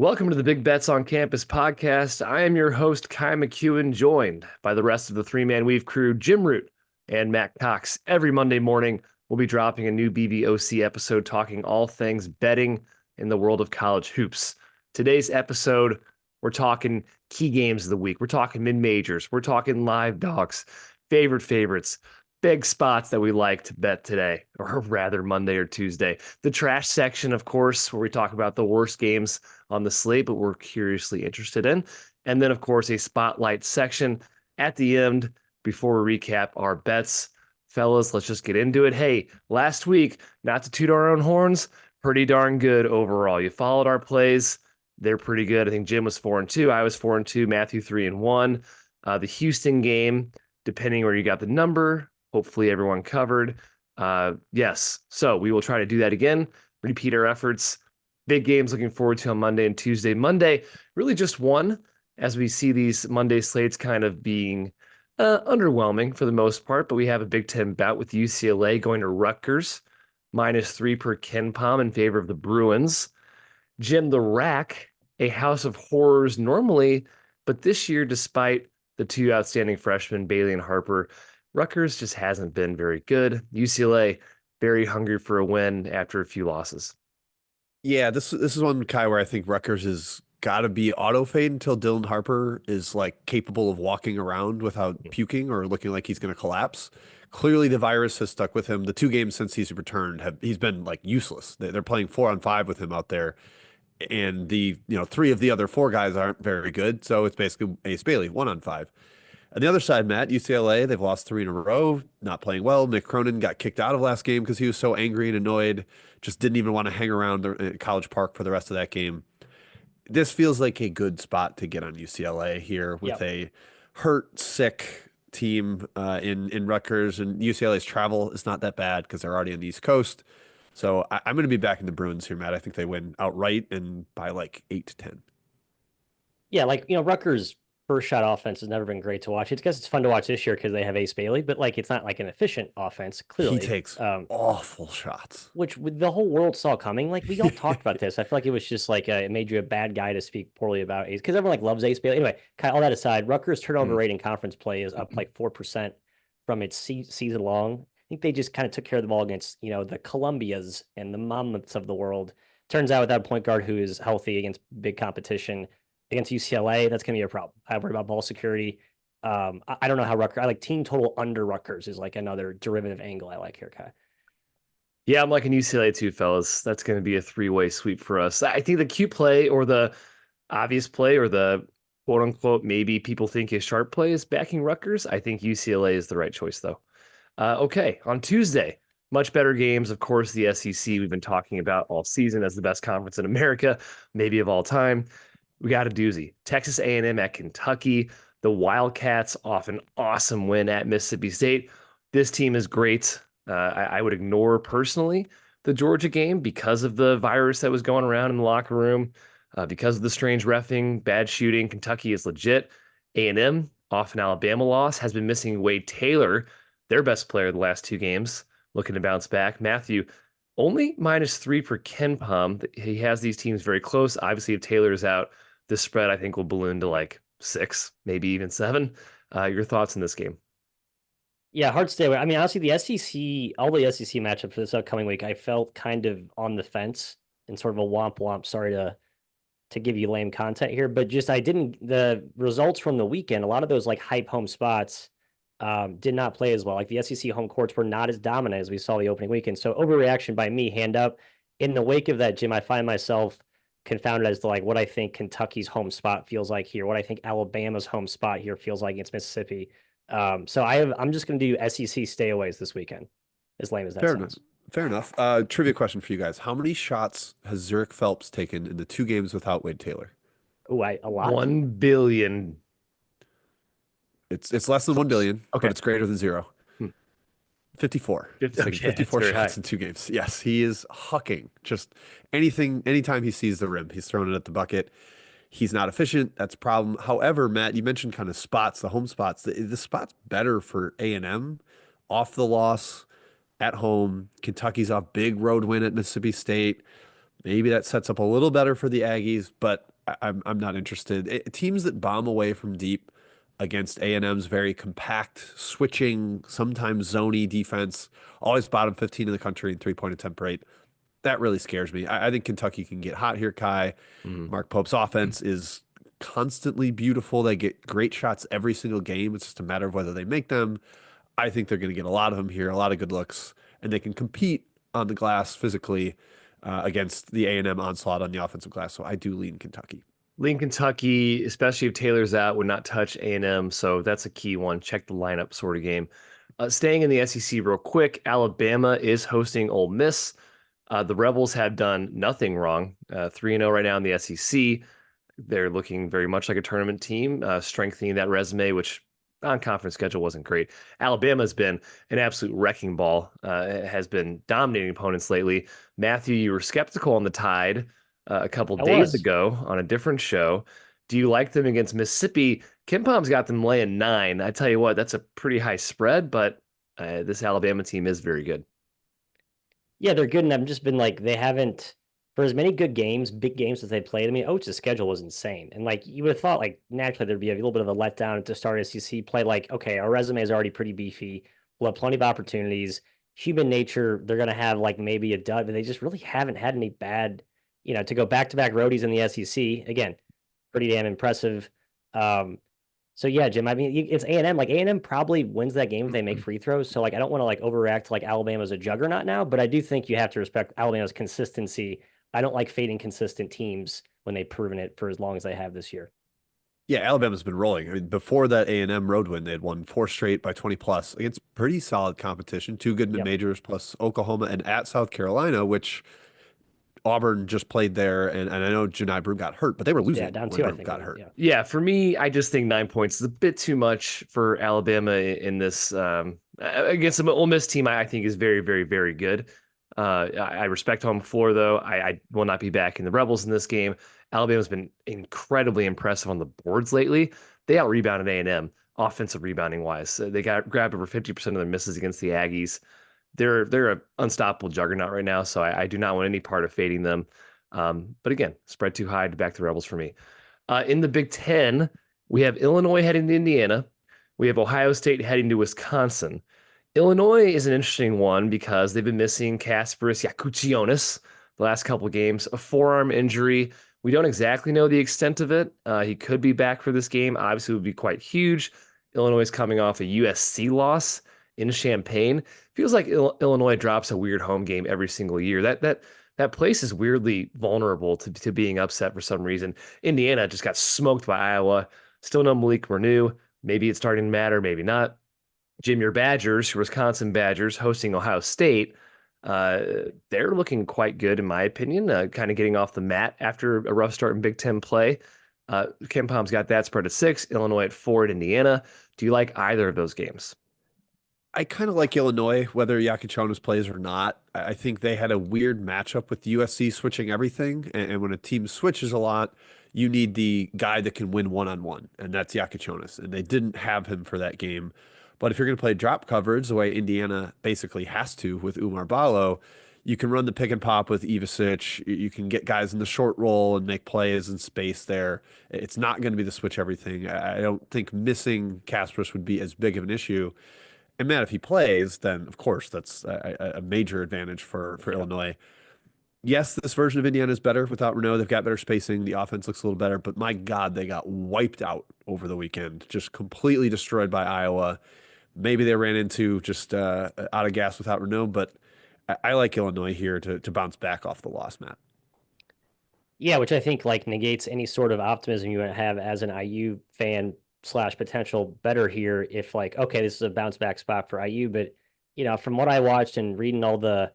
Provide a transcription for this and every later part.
Welcome to the Big Bets on Campus podcast. I am your host, Kai McEwen, joined by the rest of the three-man weave crew, Jim Root and Matt Cox. Every Monday morning, we'll be dropping a new BBOC episode talking all things betting in the world of college hoops. Today's episode, we're talking key games of the week. We're talking mid-majors. We're talking live dogs, favorites, big spots that we like to bet today, or rather Monday or Tuesday. The trash section, of course, where we talk about the worst games on the slate, but we're curiously interested in. And then, of course, a spotlight section at the end before we recap our bets. Fellas, let's just get into it. Hey, last week, not to toot our own horns, pretty darn good overall. You followed our plays. They're pretty good. I think Jim was 4-2. I was 4-2. Matthew 3-1. The Houston game, depending where you got the number, hopefully everyone covered. Yes. So we will try to do that again, repeat our efforts. Big games looking forward to on Monday and Tuesday. Monday, really just one, as we see these Monday slates kind of being underwhelming for the most part, but we have a Big Ten bout with UCLA going to Rutgers, -3 per KenPom in favor of the Bruins. Jim, the Rack, a house of horrors normally, but this year, despite the two outstanding freshmen, Bailey and Harper, Rutgers just hasn't been very good. UCLA, very hungry for a win after a few losses. Yeah, this is one, Kai, where I think Rutgers has got to be auto fade until Dylan Harper is like capable of walking around without puking or looking like he's going to collapse. Clearly, the virus has stuck with him. The 2 games since he's returned he's been like useless. They're playing 4-on-5 with him out there, and the 3 of the other 4 guys aren't very good. So it's basically Ace Bailey 1-on-5. On the other side, Matt, UCLA, they've lost 3 in a row, not playing well. Nick Cronin got kicked out of last game because he was so angry and annoyed, just didn't even want to hang around College Park for the rest of that game. This feels like a good spot to get on UCLA here with a hurt, sick team in Rutgers, and UCLA's travel is not that bad because they're already on the East Coast. So I'm going to be back in the Bruins here, Matt. I think they win outright and by like 8-10. Yeah, Rutgers' first shot offense has never been great to watch. It's because it's fun to watch this year because they have Ace Bailey, but it's not like an efficient offense, clearly. He takes awful shots. Which the whole world saw coming. We all talked about this. I feel like it was just it made you a bad guy to speak poorly about Ace because everyone loves Ace Bailey. Anyway, all that aside, Rutgers' turnover rate in conference play is up 4% from its season long. I think they just kind of took care of the ball against, the Columbias and the Monmouths of the world. Turns out without a point guard who is healthy against big competition, against UCLA, that's going to be a problem. I worry about ball security. I don't know how Rutgers, I like team total under Rutgers is another derivative angle I like here, Kai. Yeah, I'm liking UCLA too, fellas. That's going to be a 3-way sweep for us. I think the cute play or the obvious play or the quote unquote, maybe people think is sharp play is backing Rutgers. I think UCLA is the right choice though. Okay, on Tuesday, much better games. Of course, the SEC we've been talking about all season as the best conference in America, maybe of all time. We got a doozy. Texas A&M at Kentucky. The Wildcats off an awesome win at Mississippi State. This team is great. I would ignore personally the Georgia game because of the virus that was going around in the locker room, because of the strange reffing, bad shooting. Kentucky is legit. A&M off an Alabama loss has been missing Wade Taylor, their best player the last 2 games, looking to bounce back. Matthew, only -3 per KenPom. He has these teams very close. Obviously, if Taylor's out, this spread, I think, will balloon to 6, maybe even 7. Your thoughts on this game? Yeah, hard to stay away. I mean, honestly, the SEC, all the SEC matchup for this upcoming week, I felt kind of on the fence and sort of a womp. Sorry to give you lame content here, but just the results from the weekend, a lot of those hype home spots did not play as well. Like the SEC home courts were not as dominant as we saw the opening weekend. So overreaction by me, hand up. In the wake of that, Jim, I find myself confounded as to what I think Kentucky's home spot feels like here, what I think Alabama's home spot here feels like against Mississippi. So I'm just going to do SEC stayaways this weekend, as lame as that sounds. Fair enough. Trivia question for you guys. How many shots has Zurich Phelps taken in the 2 games without Wade Taylor? Oh, a lot. 1 billion. It's less than 1 billion, okay, but it's greater than 0. 54. 54 shots high. In 2 games. Yes, he is hucking. Just anytime he sees the rim, he's throwing it at the bucket. He's not efficient. That's a problem. However, Matt, you mentioned kind of spots, the home spots. The spot's better for A&M off the loss at home. Kentucky's off big road win at Mississippi State. Maybe that sets up a little better for the Aggies, but I'm not interested. Teams that bomb away from deep against A&M's very compact, switching, sometimes zony defense, always bottom 15 in the country in three-point attempt rate. That really scares me. I think Kentucky can get hot here, Kai. Mhm. Mark Pope's offense is constantly beautiful. They get great shots every single game. It's just a matter of whether they make them. I think they're going to get a lot of them here, a lot of good looks, and they can compete on the glass physically against the A&M onslaught on the offensive glass. So I do lean Kentucky. Lean Kentucky, especially if Taylor's out, would not touch A&M. So that's a key one. Check the lineup sort of game. Staying in the SEC real quick, Alabama is hosting Ole Miss. The Rebels have done nothing wrong. 3-0 right now in the SEC. They're looking very much like a tournament team, strengthening that resume, which non-conference schedule wasn't great. Alabama's been an absolute wrecking ball, has been dominating opponents lately. Matthew, you were skeptical on the Tide a couple I days was. ago on a different show. Do you like them against Mississippi? Kim Palm's got them laying 9. I tell you what, that's a pretty high spread, but this Alabama team is very good. Yeah, they're good, and I've just been like they haven't for as many good games, big games as they played. I mean, Oates' schedule was insane, and like you would have thought, like naturally there'd be a little bit of a letdown to start SEC play. Like, okay, our resume is already pretty beefy. We'll have plenty of opportunities. Human nature, they're gonna have like maybe a dud, but they just really haven't had any bad, to go back to back roadies in the SEC. Again, pretty damn impressive. Um, so yeah, Jim. I mean, it's A&M. Like A&M probably wins that game if they make free throws. So like, I don't want to like overreact to like Alabama's a juggernaut now, but I do think you have to respect Alabama's consistency. I don't like fading consistent teams when they've proven it for as long as they have this year. Yeah, Alabama's been rolling. I mean, before that A&M road win, they had won 4 straight by 20 plus against pretty solid competition. 2 good mid Yep. majors plus Oklahoma and at South Carolina, which Auburn just played there. And I know Janai Broome got hurt, but they were Yeah, losing down when two, I Broome think. got hurt. Yeah. Yeah, for me, I just think 9 points is a bit too much for Alabama in this against an Ole Miss team. I think is very, very, very good. I respect home floor though. I will not be backing the Rebels in this game. Alabama's been incredibly impressive on the boards lately. They out rebounded A&M offensive rebounding wise. They got grabbed over 50% of their misses against the Aggies. They're an unstoppable juggernaut right now. So I do not want any part of fading them. But again, spread too high to back the Rebels for me. In the Big Ten, we have Illinois heading to Indiana. We have Ohio State heading to Wisconsin. Illinois is an interesting one because they've been missing Kasparis Yakutionis the last couple of games, a forearm injury. We don't exactly know the extent of it. He could be back for this game. Obviously, it would be quite huge. Illinois is coming off a USC loss in Champaign. Feels like Illinois drops a weird home game every single year. That place is weirdly vulnerable to being upset for some reason. Indiana just got smoked by Iowa. Still no Malik Renew. Maybe it's starting to matter, maybe not. Jim, your Badgers, your Wisconsin Badgers, hosting Ohio State. Uh, they're looking quite good, in my opinion, kind of getting off the mat after a rough start in Big Ten play. Ken Palm's got that spread at 6, Illinois at 4 at Indiana. Do you like either of those games? I kind of like Illinois, whether Yakuchonis plays or not. I think they had a weird matchup with USC switching everything. And when a team switches a lot, you need the guy that can win one-on-one, and that's Yakuchonis. And they didn't have him for that game. But if you're going to play drop coverage the way Indiana basically has to with Umar Ballo, you can run the pick and pop with Ivasic. You can get guys in the short roll and make plays in space there. It's not going to be the switch everything. I don't think missing Kasparis would be as big of an issue. And Matt, if he plays, then of course that's a major advantage for Yeah. Illinois. Yes, this version of Indiana is better without Renault. They've got better spacing. The offense looks a little better, but my God, they got wiped out over the weekend, just completely destroyed by Iowa. Maybe they ran into just out of gas without Renault, but I like Illinois here to bounce back off the loss, Matt. Yeah, which I think like negates any sort of optimism you might have as an IU fan slash potential better here if like, okay, this is a bounce back spot for IU. But, from what I watched and reading all the,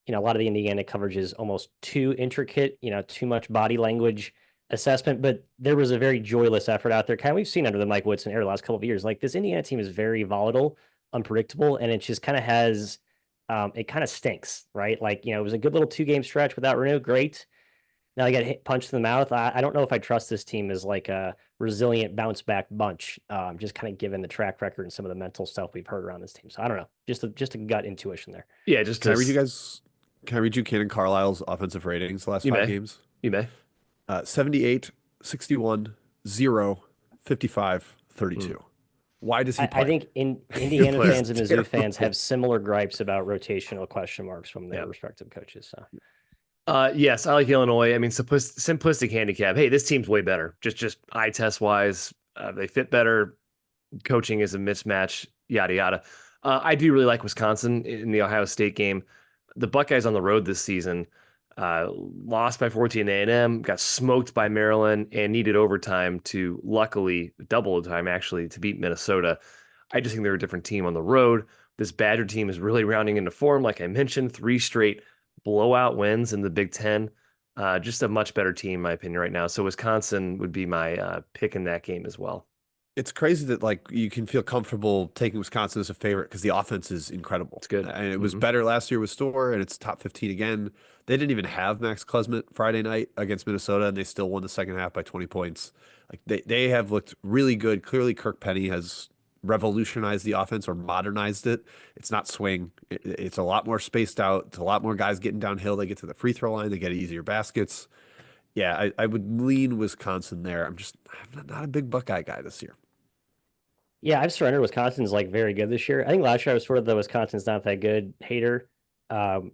a lot of the Indiana coverage is almost too intricate, too much body language assessment. But there was a very joyless effort out there. Kind of we've seen under the Mike Woodson era the last couple of years. Like this Indiana team is very volatile, unpredictable, and it just kind of has it kind of stinks, right? Like, it was a good little 2-game stretch without Renew, great. Now I got hit punched in the mouth. I don't know if I trust this team as like a resilient bounce back bunch. Just kind of given the track record and some of the mental stuff we've heard around this team. So I don't know. Just a gut intuition there. Yeah, just Can I read you guys? Can I read you Cannon Carlisle's offensive ratings the last You 5 may. games? You may. 78, 61, 0, 55, 32. Why does he I play? think Indiana player. fans and Mizzou fans Terrible. have similar gripes about rotational question marks from their Yeah. respective coaches. So Yes, I like Illinois. I mean, simplistic handicap. Hey, this team's way better. Just eye test wise, they fit better. Coaching is a mismatch. Yada yada. I do really like Wisconsin in the Ohio State game. The Buckeyes on the road this season lost by 14 to A&M, got smoked by Maryland, and needed overtime to luckily double overtime actually to beat Minnesota. I just think they're a different team on the road. This Badger team is really rounding into form. Like I mentioned, 3 straight blowout wins in the Big Ten. Just a much better team, in my opinion, right now. So Wisconsin would be my pick in that game as well. It's crazy that like you can feel comfortable taking Wisconsin as a favorite because the offense is incredible. It's good. And it was better last year with Store, and it's top 15 again. They didn't even have Max Klesmit Friday night against Minnesota, and they still won the second half by 20 points. Like they have looked really good. Clearly, Kirk Penny has revolutionized the offense or modernized it. It's not swing. It's a lot more spaced out. It's a lot more guys getting downhill. They get to the free throw line. They get easier baskets. Yeah, I would lean Wisconsin there. I'm not a big Buckeye guy this year. yeah, I've surrendered. Wisconsin's like very good this year. I think last year I was sort of the Wisconsin's not that good hater. And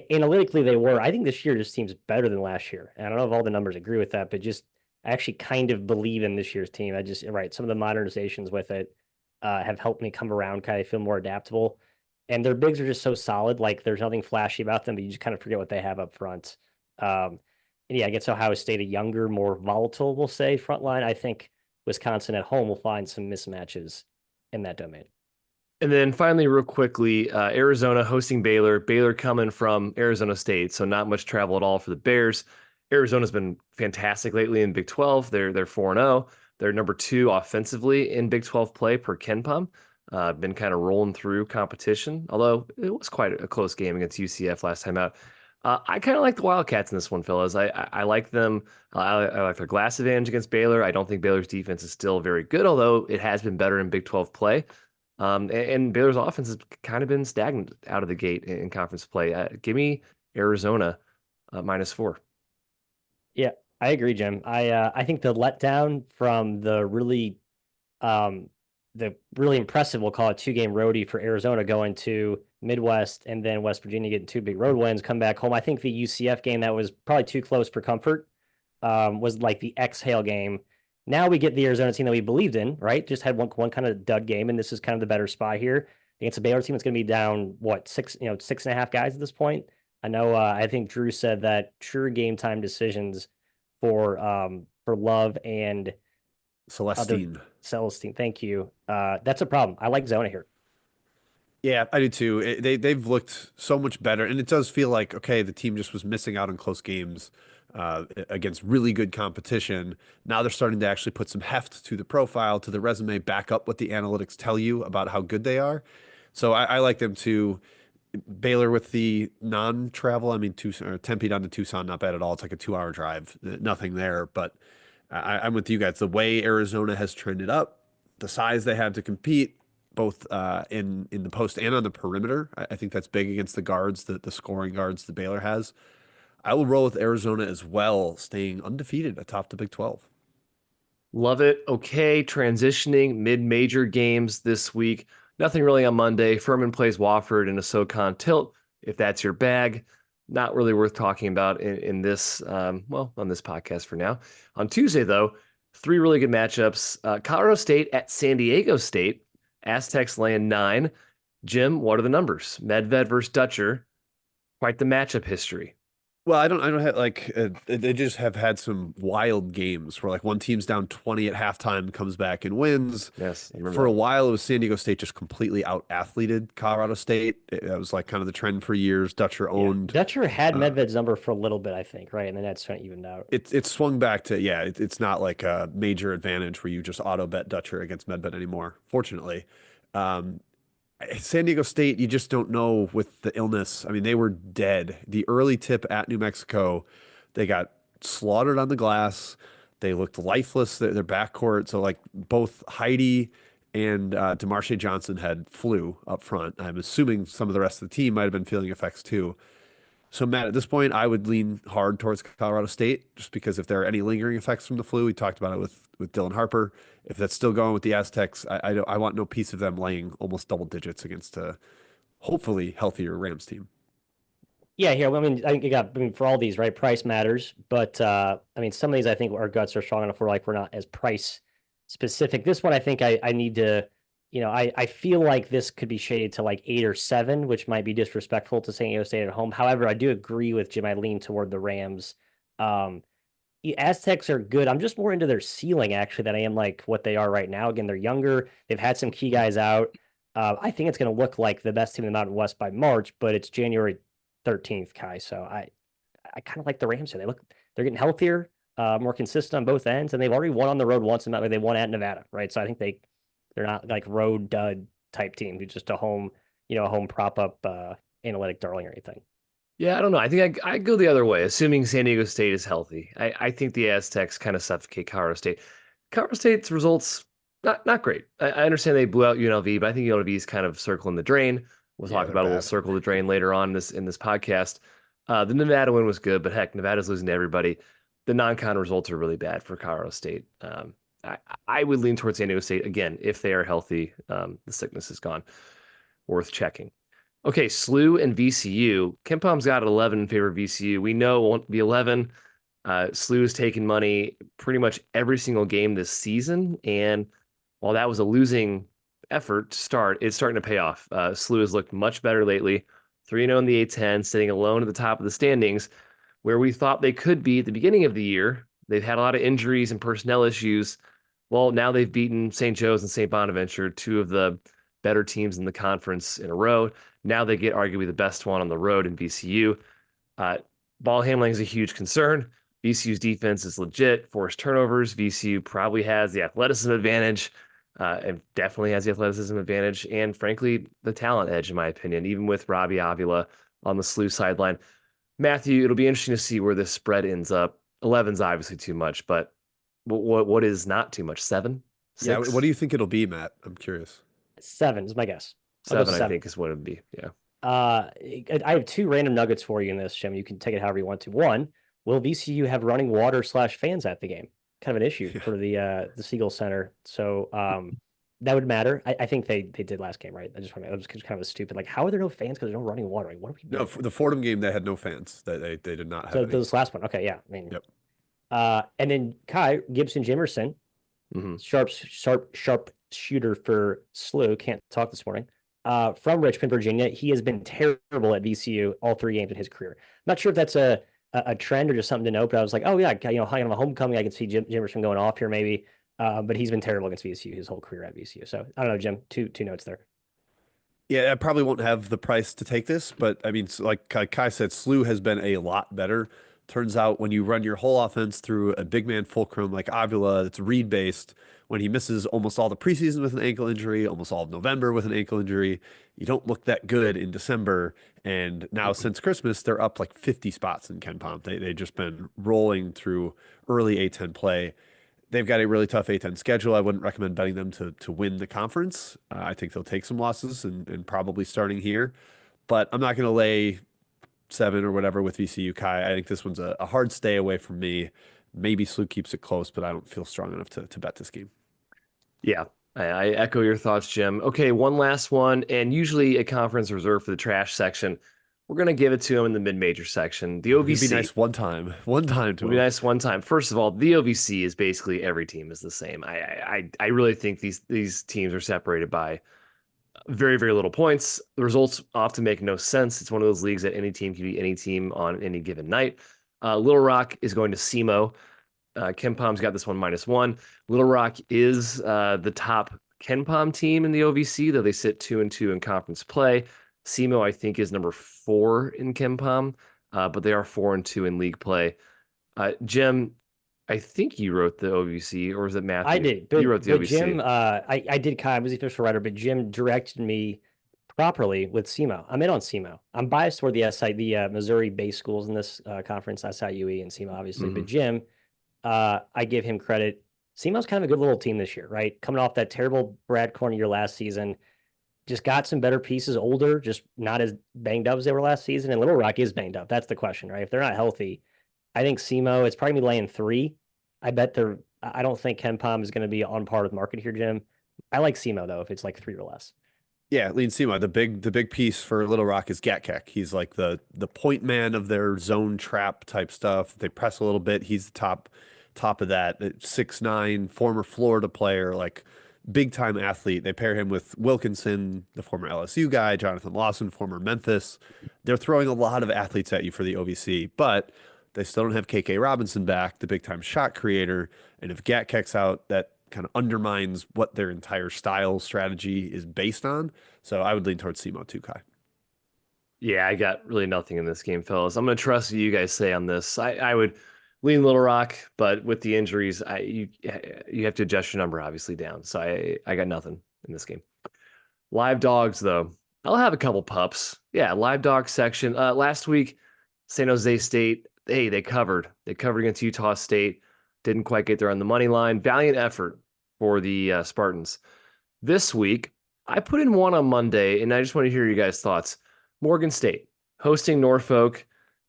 analytically they were. I think this year just seems better than last year. And I don't know if all the numbers agree with that, but just I actually kind of believe in this year's team. I just right, some of the modernizations with it have helped me come around, kind of feel more adaptable. And their bigs are just so solid. Like there's nothing flashy about them, but you just kind of forget what they have up front. And yeah, I guess Ohio State, a younger, more volatile, we'll say, front line. I think Wisconsin at home will find some mismatches in that domain. And then finally, real quickly, Arizona hosting Baylor. Baylor coming from Arizona State, so not much travel at all for the Bears. Arizona's been fantastic lately in Big 12. They're 4-0. They're number 2 offensively in Big 12 play per KenPom. Been kind of rolling through competition, although it was quite a close game against UCF last time out. I kind of like the Wildcats in this one, fellas. I like them. I like their glass advantage against Baylor. I don't think Baylor's defense is still very good, although it has been better in Big 12 play. And Baylor's offense has kind of been stagnant out of the gate in conference play. Give me Arizona -4. Yeah, I agree, Jim. I think the letdown from the really impressive, we'll call it 2-game roadie for Arizona going to Midwest and then West Virginia getting 2 big road wins, come back home. I think the UCF game that was probably too close for comfort was like the exhale game. Now we get the Arizona team that we believed in, right? Just had one kind of dud game, and this is kind of the better spot here against a Baylor team that's going to be down what 6.5 guys at this point. I know. I think Drew said that true game time decisions for Love and Celestine. Celestine. Thank you. That's a problem. I like Zona here. Yeah, I do too. They've looked so much better, and it does feel like okay, the team just was missing out on close games against really good competition. Now they're starting to actually put some heft to the profile, to the resume, back up what the analytics tell you about how good they are. So I like them too. Baylor with the non-travel. I mean, Tucson or Tempe down to Tucson, not bad at all. It's like a 2-hour drive. Nothing there, but I'm with you guys. The way Arizona has trended up, the size they have to compete, both in the post and on the perimeter. I think that's big against the guards, the scoring guards the Baylor has. I will roll with Arizona as well, staying undefeated atop the Big 12. Love it. Okay, transitioning mid-major games this week. Nothing really on Monday. Furman plays Wofford in a SoCon tilt. If that's your bag, not really worth talking about in this, on this podcast for now. On Tuesday, though, 3 really good matchups. Colorado State at San Diego State. Aztecs laying 9. Jim, what are the numbers? Medved versus Dutcher. Quite the matchup history. Well, I don't have like they just have had some wild games where like one team's down 20 at halftime, comes back and wins. Yes, I remember For a that. while, it was San Diego State just completely out athleted Colorado State. That was like kind of the trend for years. Dutcher Yeah. owned. Dutcher had Medved's number for a little bit, I think, right? And then that's kind of evened out. It swung back to it's not like a major advantage where you just auto bet Dutcher against Medved anymore. Fortunately, um, San Diego State, you just don't know with the illness. I mean, they were dead. The early tip at New Mexico, they got slaughtered on the glass. They looked lifeless. Their backcourt. So like both Heidi and DeMarshe Johnson had flu up front. I'm assuming some of the rest of the team might have been feeling effects too. So Matt, at this point, I would lean hard towards Colorado State just because if there are any lingering effects from the flu, we talked about it with Dylan Harper. If that's still going with the Aztecs, I want no piece of them laying almost double digits against a hopefully healthier Rams team. Yeah, here. I mean, I think you got. I mean, for all these, right? Price matters, but I mean, some of these, I think our guts are strong enough. We're not as price specific. This one, I think I need to. I feel like this could be shaded to like 8 or 7, which might be disrespectful to San Diego State at home. However, I do agree with Jim. I lean toward the Rams. Um, the Aztecs are good. I'm just more into their ceiling actually than I am like what they are right now. Again, they're younger. They've had some key guys out. I think it's going to look like the best team in the Mountain West by March, but it's January 13th, Kai. So I kind of like the Rams here. They're getting healthier, more consistent on both ends, and they've already won on the road once, and that way they won at Nevada, right? So I think they're not like road dud type team. They're just a home, a home prop up analytic darling or anything. Yeah, I don't know. I think I go the other way, assuming San Diego State is healthy. I think the Aztecs kind of suffocate Colorado State. Colorado State's results not great. I understand they blew out UNLV, but I think UNLV is kind of circling the drain. We'll Yeah, talk they're about a little bad. circle the drain later on in this podcast. The Nevada win was good, but heck, Nevada's losing to everybody. The non-con results are really bad for Colorado State. I, I would lean towards San Diego State again if they are healthy. The sickness is gone. Worth checking. Okay, SLU and VCU. KenPom's got 11 in favor of VCU. We know it won't be 11. SLU has taken money pretty much every single game this season. And while that was a losing effort to start, it's starting to pay off. SLU has looked much better lately. 3-0 in the A10, sitting alone at the top of the standings, where we thought they could be at the beginning of the year. They've had a lot of injuries and personnel issues. Well, now they've beaten St. Joe's and St. Bonaventure, two of the better teams in the conference in a row. Now they get arguably the best one on the road in VCU. Uh, Ball handling is a huge concern. VCU's defense is legit, forced turnovers. VCU probably has the athleticism advantage, and definitely has the athleticism advantage, and frankly, the talent edge, in my opinion, even with Robbie Avila on the SLU sideline. Matthew, it'll be interesting to see where this spread ends up. 11's obviously too much, but what is not too much? 7? Yeah, 6? what do you think it'll be, Matt? I'm curious. 7 is my guess. I'll go 7, I 7. think, is what it would be. Yeah. I have 2 random nuggets for you in this, Jim. You can take it however you want to. One, will VCU have running water / fans at the game? Kind of an issue Yeah. for the Siegel Center. So that would matter. I think they did last game, right? It was kind of a stupid. Like, how are there no fans because there's no running water? Like, what are we No, doing? for the Fordham game, they had no fans. They did not have So any. this last one, okay, yeah. I mean, Yep. And then Kai Gibson Jimerson, Mm-hmm. sharp shooter for SLU. Can't talk this morning. From Richmond, Virginia. He has been terrible at VCU all 3 games in his career. I'm not sure if that's a trend or just something to note, but I was like, oh yeah, kind of a homecoming. I can see Jimerson going off here maybe. But he's been terrible against VCU his whole career at VCU. So I don't know, Jim. Two notes there. Yeah, I probably won't have the price to take this, but I mean, like Kai said, SLU has been a lot better. Turns out when you run your whole offense through a big man fulcrum like Avila, it's read based. When he misses almost all the preseason with an ankle injury, almost all of November with an ankle injury, you don't look that good in December. And now since Christmas, they're up like 50 spots in KenPom. They've just been rolling through early A10 play. They've got a really tough A10 schedule. I wouldn't recommend betting them to win the conference. I think they'll take some losses and probably starting here, but I'm not going to lay 7 or whatever with VCU Kai. I think this one's a hard stay away from me. Maybe SLU keeps it close, but I don't feel strong enough to bet this game. Yeah, I echo your thoughts, Jim. Okay, one last one, and usually a conference reserved for the trash section. We're going to give it to him in the mid-major section. The It'd be OVC. nice one time to Would be him. nice one time. First of all, the OVC is basically every team is the same. I really think these teams are separated by very, very little points. The results often make no sense. It's one of those leagues that any team can beat any team on any given night. Little Rock is going to SEMO. KenPom's got this one -1. Little Rock is the top KenPom team in the OVC, though they sit 2-2 in conference play. SEMO, I think, is number 4 in KenPom, but they are 4-2 in league play. Jim, I think you wrote the OVC, or was it Matthew? I did, You wrote the but OVC. Jim, I did Kai. I was the official writer, but Jim directed me properly with SEMO. I'm in on SEMO. I'm biased toward the Missouri-based schools in this conference, SIUE and SEMO, obviously. But Jim, I give him credit. SEMO's kind of a good little team this year, right? Coming off that terrible Brad Corn year last season. just got some better pieces, older, just not as banged up as they were last season. And Little Rock is banged up. That's the question, right? If they're not healthy, I think SEMO, it's probably gonna be laying 3. I bet they're. I don't think Ken Palm is going to be on par with market here, Jim. I like SEMO though if it's like 3 or less. Yeah, Lean Sema, the big piece for Little Rock is Gatkek. He's like the point man of their zone trap type stuff. They press a little bit. He's the top of that. 6'9", former Florida player, like big time athlete. They pair him with Wilkinson, the former LSU guy, Jonathan Lawson, former Memphis. They're throwing a lot of athletes at you for the OVC, but they still don't have KK Robinson back, the big time shot creator. And if Gatkek's out, that kind of undermines what their entire style strategy is based on. So I would lean towards SEMO too, Kai. Yeah, I got really nothing in this game, fellas. I'm going to trust what you guys say on this. I would lean Little Rock, but with the injuries, you have to adjust your number obviously down. So I got nothing in this game. Live dogs, though. I'll have a couple pups. Yeah, live dog section. Last week, San Jose State, hey, they covered. They covered against Utah State. Didn't quite get there on the money line. Valiant effort for the Spartans. This week, I put in one on Monday, and I just want to hear you guys' thoughts. Morgan State hosting Norfolk.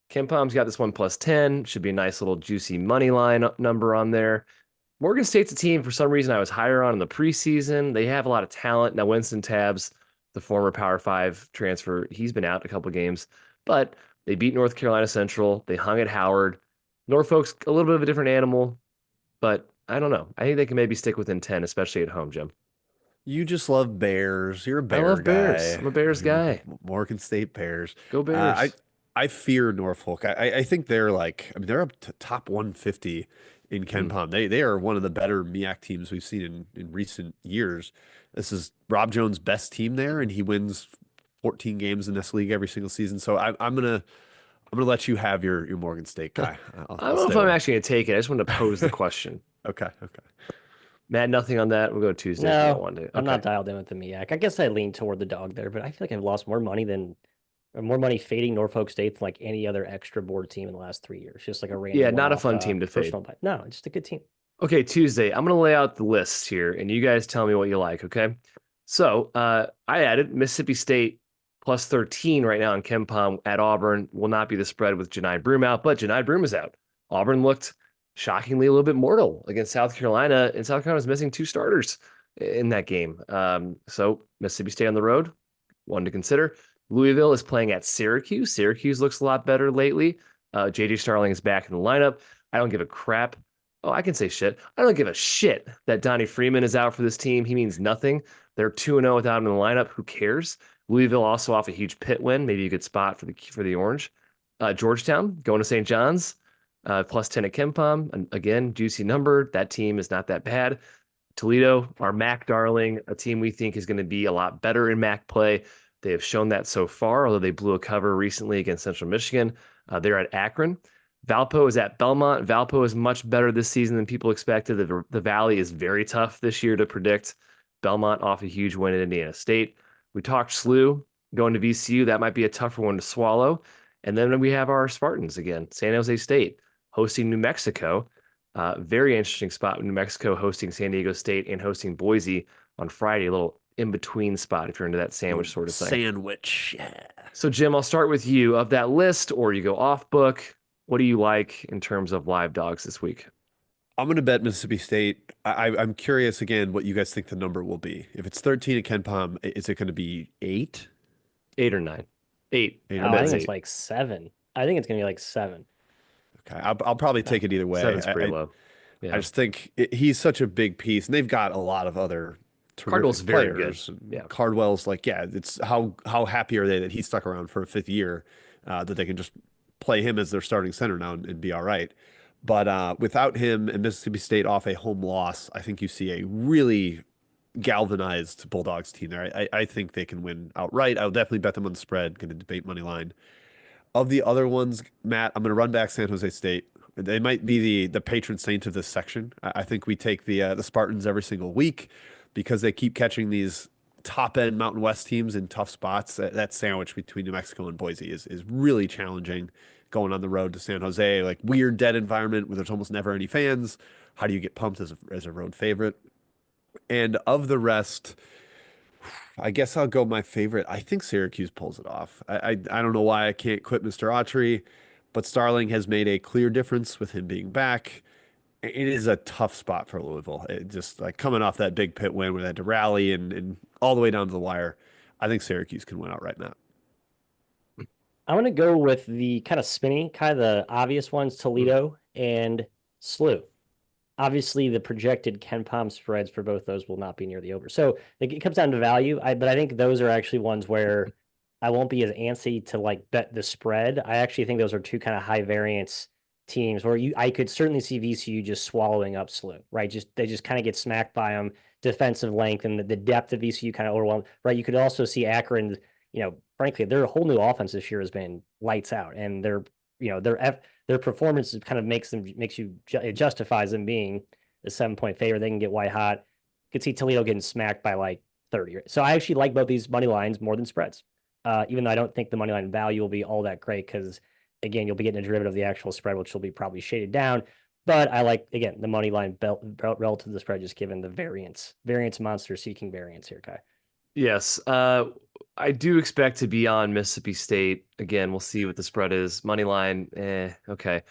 Ken Palm's got this one +10. Should be a nice little juicy money line number on there. Morgan State's a team, for some reason, I was higher on in the preseason. They have a lot of talent. Now, Winston Tabbs, the former Power 5 transfer, he's been out a couple games, but they beat North Carolina Central. They hung at Howard. Norfolk's a little bit of a different animal, but I don't know. I think they can maybe stick within 10, especially at home, Jim. You just love Bears. You're a I Bear love Bears. guy. I'm a Bears guy. Morgan State Bears. Go I Bears. I fear Norfolk. I think they're like, I mean, they're up to top 150 in Ken Palm. They are one of the better MEAC teams we've seen in recent years. This is Rob Jones' best team there, and he wins 14 games in this league every single season. So I'm gonna let you have your Morgan State guy. I don't know if I'm actually going to take it. I just wanted to pose the question. Okay. Matt, nothing on that. We'll go Tuesday if you don't No, want to. I'm Okay. not dialed in with the MEAC. I guess I lean toward the dog there, but I feel like I've lost more money fading Norfolk State than like any other extra board team in the last 3 years. Just like a random Yeah, not a one-off, fun team to fade. personal buy. No, it's just a good team. Okay, Tuesday. I'm going to lay out the lists here, and you guys tell me what you like, okay? So I added Mississippi State +13 right now in Ken Palm at Auburn. Will not be the spread with Janai Broom out, but Janai Broom is out. Auburn looked shockingly a little bit mortal against South Carolina, and South Carolina was missing 2 starters in that game. So Mississippi State on the road, one to consider. Louisville is playing at Syracuse. Syracuse looks a lot better lately. JJ Starling is back in the lineup. I don't give a crap. Oh, I can say shit. I don't give a shit that Donnie Freeman is out for this team. He means nothing. They're 2-0 without him in the lineup. Who cares? Louisville also off a huge Pitt win. Maybe a good spot for the Orange. Georgetown going to St. John's. +10 at Ken Palm. And again, juicy number. That team is not that bad. Toledo, our MAC darling, a team we think is going to be a lot better in MAC play. They have shown that so far, although they blew a cover recently against Central Michigan. They're at Akron. Valpo is at Belmont. Valpo is much better this season than people expected. The Valley is very tough this year to predict. Belmont off a huge win at Indiana State. We talked SLU going to VCU. That might be a tougher one to swallow. And then we have our Spartans again. San Jose State hosting New Mexico. Very interesting spot with New Mexico hosting San Diego State and hosting Boise on Friday. A little in-between spot if you're into that sandwich sort of thing. Sandwich, yeah. So, Jim, I'll start with you. Of that list, or you go off book, what do you like in terms of live dogs this week? I'm going to bet Mississippi State. I'm curious again what you guys think the number will be. If it's 13 at Ken Palm, is it going to be 8? 8 or 9? 8. I think it's like 7. I think it's going to be like 7. Okay, I'll probably take it either way. 7's pretty low. Yeah. I just think he's such a big piece, and they've got a lot of other Cardwell's very good. Yeah, Cardwell's like, it's how happy are they that he stuck around for a 5th year, that they can just play him as their starting center now and be all right. But without him and Mississippi State off a home loss, I think you see a really galvanized Bulldogs team there. I think they can win outright. I'll definitely bet them on the spread. Going to debate money line. Of the other ones, Matt, I'm going to run back San Jose State. They might be the patron saint of this section. I think we take the Spartans every single week because they keep catching these top end Mountain West teams in tough spots. That sandwich between New Mexico and Boise is really challenging. Going on the road to San Jose, like weird dead environment where there's almost never any fans. How do you get pumped as a road favorite? And of the rest, I guess I'll go my favorite. I think Syracuse pulls it off. I don't know why I can't quit Mr. Autry, but Starling has made a clear difference with him being back. It is a tough spot for Louisville. It just like coming off that big pit win where they had to rally and all the way down to the wire. I think Syracuse can win outright, Matt. I'm going to go with the kind of spinny, kind of the obvious ones, Toledo and SLU. Obviously, the projected Ken Palm spreads for both those will not be near the over. So it comes down to value. But I think those are actually ones where I won't be as antsy to like bet the spread. I actually think those are two kind of high variance teams where I could certainly see VCU just swallowing up SLU, right? They just kind of get smacked by them, defensive length and the depth of VCU kind of overwhelmed, right? You could also see Akron, frankly, their whole new offense this year has been lights out, and their performance kind of it justifies them being the 7-point favorite. They can get white hot. You could see Toledo getting smacked by like 30. So I actually like both these money lines more than spreads. Even though I don't think the money line value will be all that great because again, you'll be getting a derivative of the actual spread, which will be probably shaded down. But I like, again, the money line relative to the spread, just given the variance monster seeking variance here, Kai. Yes. I do expect to be on Mississippi State. Again, we'll see what the spread is. Money line, okay.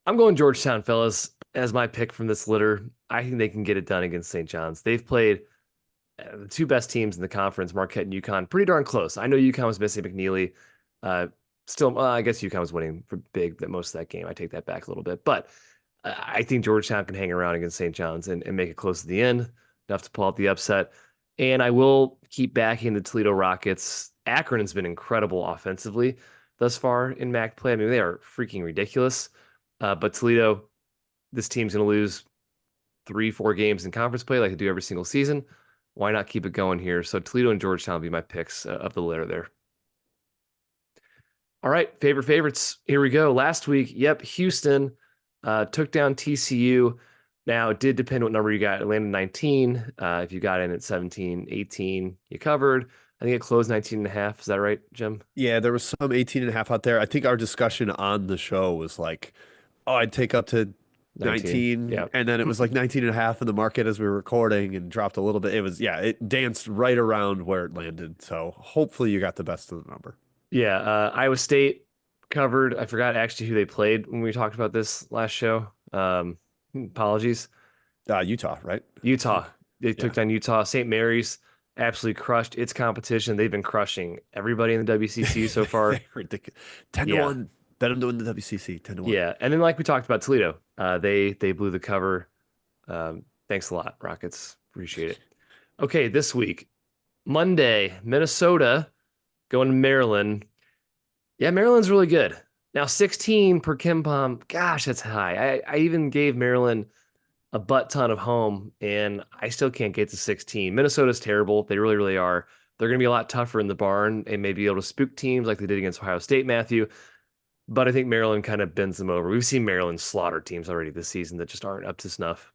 I'm going Georgetown, fellas, as my pick from this litter. I think they can get it done against St. John's. They've played the two best teams in the conference, Marquette and UConn, pretty darn close. I know UConn was missing McNeely. Still, I guess UConn was winning for big most of that game. I take that back a little bit. But I think Georgetown can hang around against St. John's and make it close to the end, enough to pull out the upset. And I will keep backing the Toledo Rockets. Akron has been incredible offensively thus far in MAC play. I mean, they are freaking ridiculous. But Toledo, this team's going to lose 3-4 games in conference play like they do every single season. Why not keep it going here? So Toledo and Georgetown will be my picks of the litter there. All right, favorites. Here we go. Last week, Houston took down TCU. Now, it did depend what number you got. It landed 19. If you got in at 17, 18, you covered. I think it closed 19.5. Is that right, Jim? Yeah, there was some 18.5 out there. I think our discussion on the show was like, oh, I'd take up to 19. Yeah. And then it was like 19.5 in the market as we were recording and dropped a little bit. It danced right around where it landed. So hopefully you got the best of the number. Yeah, Iowa State covered. I forgot actually who they played when we talked about this last show. Apologies. Utah, right? Utah. They took down Utah. St. Mary's absolutely crushed its competition. They've been crushing everybody in the WCC so far. Ridiculous. 10-1. Bet them to win the WCC. 10-1. Yeah, and then like we talked about Toledo, they blew the cover. Thanks a lot, Rockets. Appreciate it. Okay, this week, Monday, Minnesota going to Maryland. Yeah, Maryland's really good. Now, 16 per KenPom. Gosh, that's high. I even gave Maryland a butt ton of home, and I still can't get to 16. Minnesota's terrible. They really, really are. They're going to be a lot tougher in the barn and maybe able to spook teams like they did against Ohio State, Matthew. But I think Maryland kind of bends them over. We've seen Maryland slaughter teams already this season that just aren't up to snuff.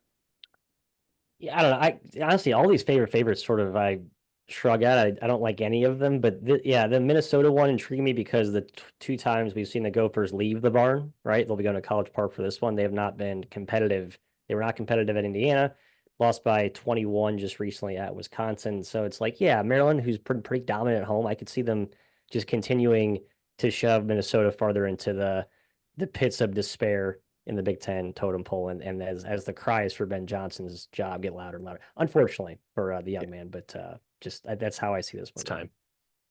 Yeah, I don't know. Honestly, all these favorites sort of I shrug at. I don't like any of them, but the Minnesota one intrigued me because the two times we've seen the Gophers leave the barn, right? They'll be going to College Park for this one. They have not been competitive. They were not competitive at Indiana, lost by 21 just recently at Wisconsin. So it's like, yeah, Maryland, who's pretty dominant at home, I could see them just continuing to shove Minnesota farther into the pits of despair in the Big Ten totem pole, and as the cries for Ben Johnson's job get louder and louder, unfortunately for the young man, but just that's how I see this one. Time.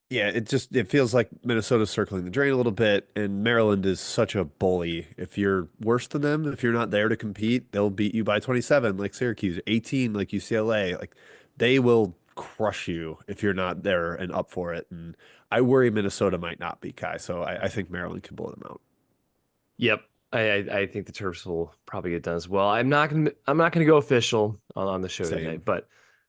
Yeah, it feels like Minnesota's circling the drain a little bit, and Maryland is such a bully. If you're worse than them, if you're not there to compete, they'll beat you by 27 like Syracuse, 18 like UCLA. Like they will crush you if you're not there and up for it. And I worry Minnesota might not be, Kai. So I think Maryland can blow them out. Yep. I think the Terps will probably get done as well. I'm not gonna go official on the show today, but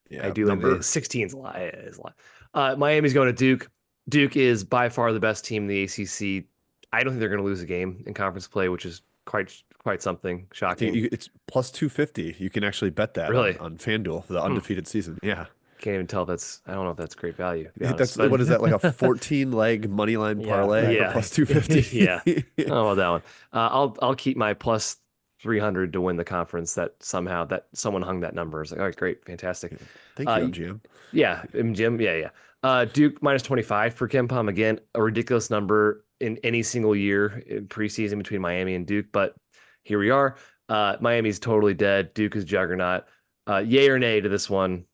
yeah, I do like 16 is a lot. Is a lot. Miami's going to Duke. Duke is by far the best team in the ACC. I don't think they're going to lose a game in conference play, which is quite something shocking. It's plus 250. You can actually bet that really? on FanDuel for the undefeated season. Yeah. Can't even tell if I don't know if that's great value. What is that, like a 14-leg money line parlay for plus 250? Yeah. Oh, well, that one. I'll keep my plus 300 to win the conference that somehow that someone hung that number. It's like, all right, great, fantastic. Thank you, MGM. Yeah, Jim. Yeah. Duke minus 25 for KenPom. Again, a ridiculous number in any single year in preseason between Miami and Duke. But here we are. Miami's totally dead. Duke is juggernaut. Yay or nay to this one,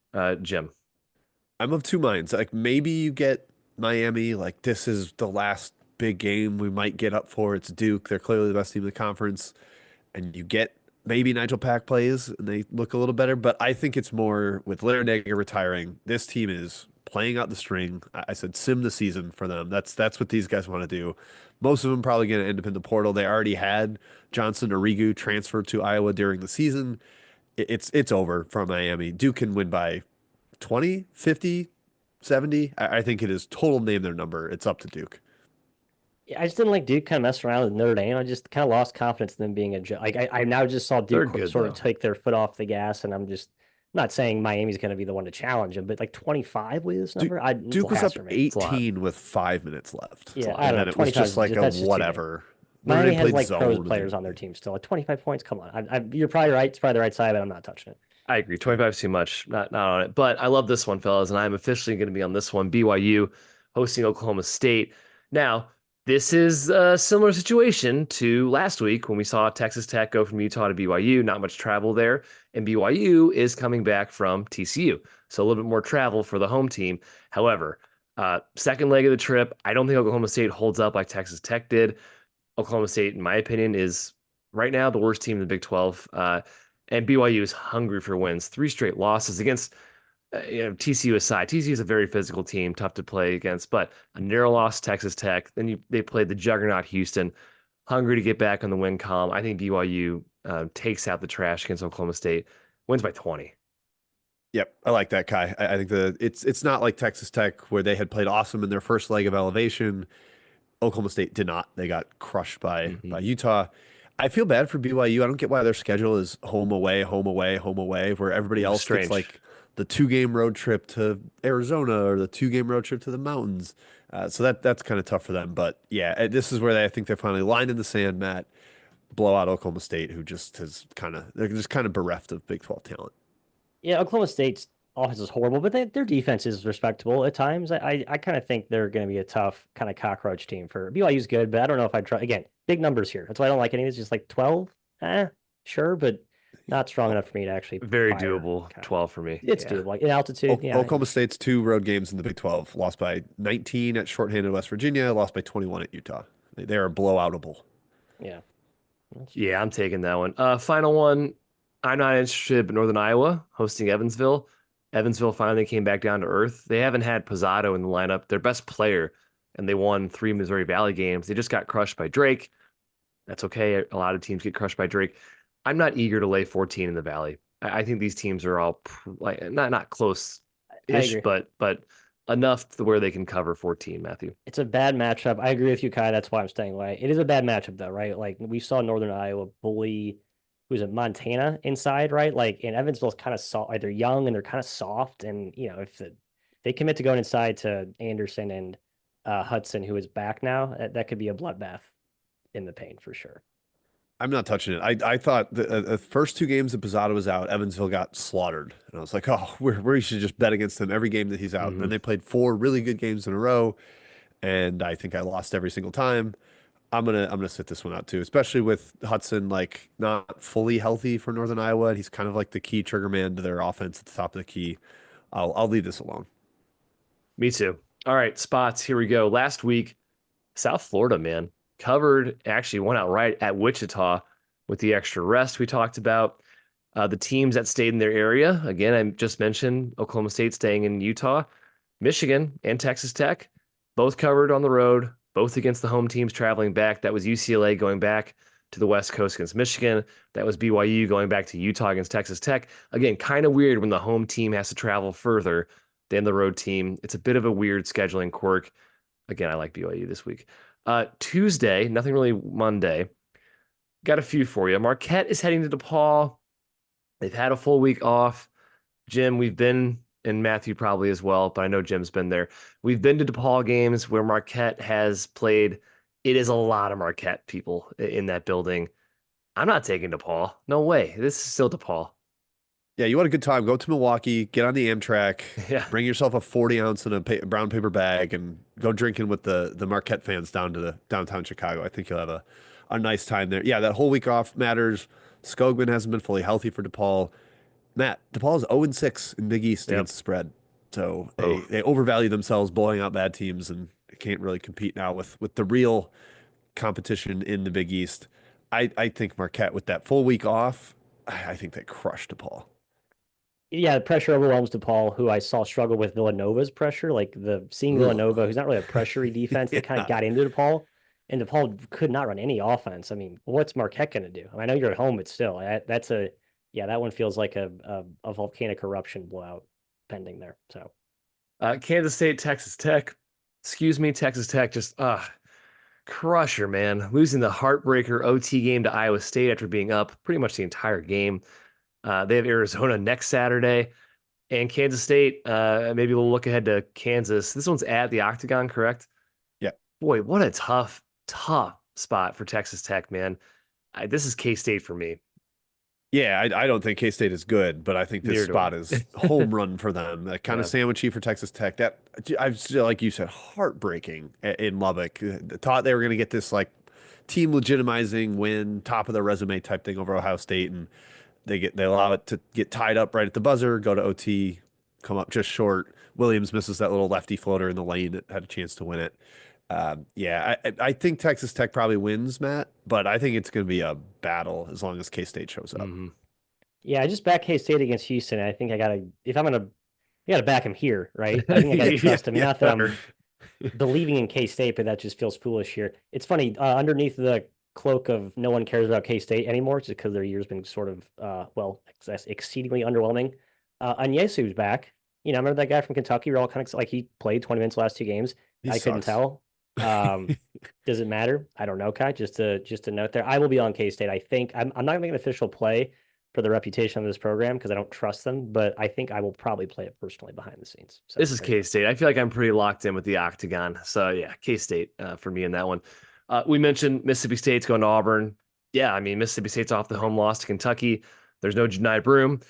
Jim? I'm of two minds. Like maybe you get Miami, like this is the last big game we might get up for. It's Duke. They're clearly the best team in the conference. And you get maybe Nigel Pack plays and they look a little better. But I think it's more with Larinaga retiring. This team is playing out the string. I said sim the season for them. That's what these guys want to do. Most of them probably going to end up in the portal. They already had Johnson Origu transfer to Iowa during the season. It's over from Miami. Duke can win by 20, 50, 70. I think it is total name their number. It's up to Duke. Yeah, I just didn't like Duke kind of messing around with Notre Dame. I just kind of lost confidence in them being a joke. Like I now just saw Duke good, sort of though. take their foot off the gas, and I'm just not saying Miami's going to be the one to challenge them, but like 25 with this number, Duke was up for me. 18 with 5 minutes left. Yeah, I don't know. It was just like a whatever. Miami has like pros players on their team still. Like 25 points, come on. You're probably right. It's probably the right side, but I'm not touching it. I agree. 25 is too much. Not on it. But I love this one, fellas, and I'm officially going to be on this one. BYU hosting Oklahoma State. Now, this is a similar situation to last week when we saw Texas Tech go from Utah to BYU. Not much travel there. And BYU is coming back from TCU. So a little bit more travel for the home team. However, second leg of the trip, I don't think Oklahoma State holds up like Texas Tech did. Oklahoma State, in my opinion, is right now the worst team in the Big 12. And BYU is hungry for wins. 3 straight losses against TCU aside. TCU is a very physical team, tough to play against, but a narrow loss Texas Tech. Then they played the juggernaut Houston, hungry to get back on the win column. I think BYU takes out the trash against Oklahoma State, wins by 20. Yep, I like that, Kai. I think it's not like Texas Tech where they had played awesome in their first leg of elevation. Oklahoma State did not. They got crushed by Utah. I feel bad for BYU. I don't get why their schedule is home away, home away, home away, where everybody else gets like the 2-game road trip to Arizona or the 2-game road trip to the mountains. So that's kind of tough for them. But yeah, this is where I think they're finally lined in the sand, Matt. Blow out Oklahoma State, who just they're just kind of bereft of Big 12 talent. Yeah, Oklahoma State's offense is horrible, but their defense is respectable at times. I kind of think they're going to be a tough kind of cockroach team for BYU's good, but I don't know if I'd try again. Big numbers here. That's why I don't like any of this. Just like 12, sure, but not strong enough for me to actually. Very doable. 12 for me. It's doable. Like in altitude. Oklahoma State's 2 road games in the Big 12 lost by 19 at shorthanded West Virginia, lost by 21 at Utah. They are blowoutable. Yeah. Yeah, I'm taking that one. Final one. I'm not interested, but Northern Iowa hosting Evansville. Evansville finally came back down to earth. They haven't had Posado in the lineup, their best player, and they won 3 Missouri Valley games. They just got crushed by Drake. That's okay. A lot of teams get crushed by Drake. I'm not eager to lay 14 in the Valley. I think these teams are all like not close-ish, but enough to where they can cover 14, Matthew. It's a bad matchup. I agree with you, Kai. That's why I'm staying away. It is a bad matchup, though, right? Like we saw Northern Iowa bully, who's it, Montana inside, right? Like, and Evansville's kind of soft. Like, they're young and they're kind of soft. And, if they commit to going inside to Anderson and Hudson, who is back now, that could be a bloodbath in the paint for sure. I'm not touching it. I thought the first 2 games that Posada was out, Evansville got slaughtered. And I was like, oh, we should just bet against them every game that he's out. And then they played 4 really good games in a row. And I think I lost every single time. I'm gonna sit this one out too, especially with Hudson like not fully healthy for Northern Iowa. He's kind of like the key trigger man to their offense at the top of the key. I'll leave this alone. Me too. All right, spots. Here we go. Last week, South Florida, man, covered, actually went out right at Wichita with the extra rest we talked about. The teams that stayed in their area, again, I just mentioned Oklahoma State staying in Utah, Michigan, and Texas Tech, both covered on the road, both against the home teams traveling back. That was UCLA going back to the West Coast against Michigan. That was BYU going back to Utah against Texas Tech. Again, kind of weird when the home team has to travel further than the road team. It's a bit of a weird scheduling quirk. Again, I like BYU this week. Tuesday, nothing really Monday. Got a few for you. Marquette is heading to DePaul. They've had a full week off. Jim, we've been, and Matthew probably as well, but I know Jim's been there. We've been to DePaul games where Marquette has played. It is a lot of Marquette people in that building. I'm not taking DePaul. No way. This is still DePaul. Yeah, you want a good time, go to Milwaukee, get on the Amtrak, Yeah. bring yourself a 40 ounce in a brown paper bag, and go drinking with the Marquette fans down to the downtown Chicago. I think you'll have a nice time there. Yeah, that whole week off matters. Skogman hasn't been fully healthy for DePaul. Matt, DePaul is 0-6 in Big East Yep. against the spread. So Oh. they overvalue themselves, blowing out bad teams, and can't really compete now with the real competition in the Big East. I think Marquette with that full week off, I think they crushed DePaul. Yeah, the pressure overwhelms DePaul, who I saw struggle with Villanova's pressure. Like seeing Villanova, who's not really a pressury defense, they kind of got into DePaul, and DePaul could not run any offense. I mean, what's Marquette going to do? I know you're at home, but still, that's that one feels like a volcanic eruption blowout pending there. So, Kansas State, Texas Tech. Excuse me, Texas Tech just crusher, man. Losing the heartbreaker OT game to Iowa State after being up pretty much the entire game. They have Arizona next Saturday. And Kansas State, maybe we'll look ahead to Kansas. This one's at the Octagon, correct? Yeah. Boy, what a tough spot for Texas Tech, man. This is K-State for me. Yeah, I don't think K-State is good, but I think this Neither do spot I. is home run for them. That kind of sandwichy for Texas Tech. That I've still, like you said, heartbreaking in Lubbock. Thought they were going to get this like team legitimizing win, top of their resume type thing over Ohio State, and they allow it to get tied up right at the buzzer, go to OT, come up just short. Williams misses that little lefty floater in the lane that had a chance to win it. I think Texas Tech probably wins, Matt, but I think it's going to be a battle as long as K-State shows up. Mm-hmm. Yeah, I just back K-State against Houston. I think I gotta back him here, right? I think I gotta trust him. Not that I'm believing in K-State, but that just feels foolish here. It's funny, underneath the cloak of no one cares about K-State anymore, just because their year's been sort of, exceedingly underwhelming. Anyesu's back. Remember that guy from Kentucky? We're all kind of like he played 20 minutes last two games. I couldn't tell. Does it matter? I don't know, Kai. Just a note there. I will be on K-State. I think I'm not gonna make an official play for the reputation of this program because I don't trust them, but I think I will probably play it personally behind the scenes. So this is K-State. I feel like I'm pretty locked in with the Octagon. So yeah, K-State for me in that one. We mentioned Mississippi State's going to Auburn. Yeah, I mean, Mississippi State's off the home loss to Kentucky. There's no Janai Broom.